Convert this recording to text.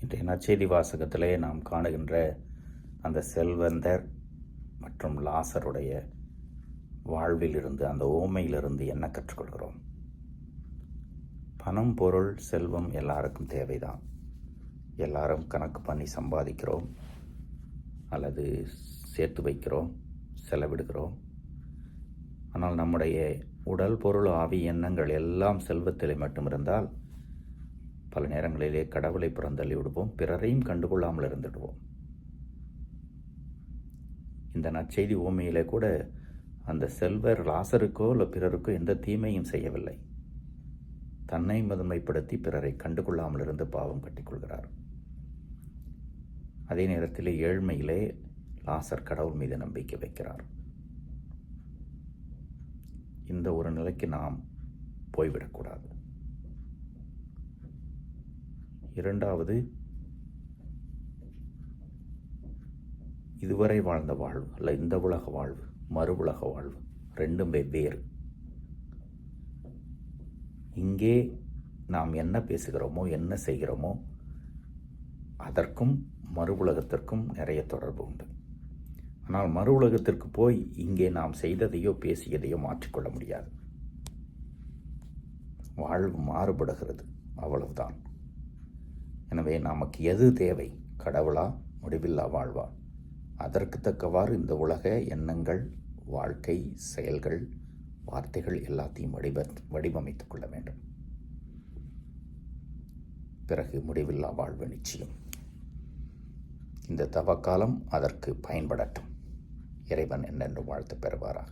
இன்றைய நற்செய்தி வாசகத்திலே நாம் காணுகின்ற அந்த செல்வந்தர் மற்றும் லாசருடைய வாழ்விலிருந்து, அந்த ஓமையிலிருந்து என்ன கற்றுக்கொள்கிறோம்? பணம், பொருள், செல்வம் எல்லாருக்கும் தேவைதான். எல்லாரும் கணக்கு பண்ணி சம்பாதிக்கிறோம், அல்லது சேர்த்து வைக்கிறோம், செலவிடுகிறோம். ஆனால் நம்முடைய உடல், பொருள், ஆவி, எண்ணங்கள் எல்லாம் செல்வத்திலே மட்டும் இருந்தால் பல நேரங்களிலே கடவுளை புறந்தள்ளி விடுவோம், பிறரையும் கண்டுகொள்ளாமல் இருந்துடுவோம். இந்த நற்செய்தி உவமையிலே கூட அந்த செல்வர் லாசருக்கோ இல்லை பிறருக்கோ எந்த தீமையும் செய்யவில்லை. தன்னை முதன்மைப்படுத்தி பிறரை கண்டுகொள்ளாமல் இருந்து பாவம் கட்டிக்கொள்கிறார். அதே நேரத்தில் ஏழ்மையிலே லாசர் கடவுள் மீது நம்பிக்கை வைக்கிறார். இந்த ஒரு நிலைக்கு நாம் போய்விடக்கூடாது. இரண்டாவது, இதுவரை வாழ்ந்த வாழ்வு அல்ல இந்த உலக வாழ்வு, மறு உலக வாழ்வு, ரெண்டும் வெவ்வேறு. இங்கே நாம் என்ன பேசுகிறோமோ, என்ன செய்கிறோமோ, அதற்கும் மறு உலகத்திற்கும் நிறைய தொடர்பு உண்டு. ஆனால் மறு உலகத்திற்கு போய் இங்கே நாம் செய்ததையோ பேசியதையோ மாற்றிக்கொள்ள முடியாது. வாழ்வு மாறுபடுகிறது, அவ்வளவுதான். எனவே நமக்கு எது தேவை? கடவுளா, முடிவில்லா வாழ்வா? அதற்கு தக்கவாறு இந்த உலக எண்ணங்கள், வாழ்க்கை, செயல்கள், வார்த்தைகள் எல்லாத்தையும் வடிவமைத்துக் கொள்ள வேண்டும். பிறகு முடிவில்லா வாழ்வு நிச்சயம். இந்த தவக்காலம் அதற்கு பயன்படட்டும். இறைவன் என்னென்று வாழ்த்து பெறுவாராக.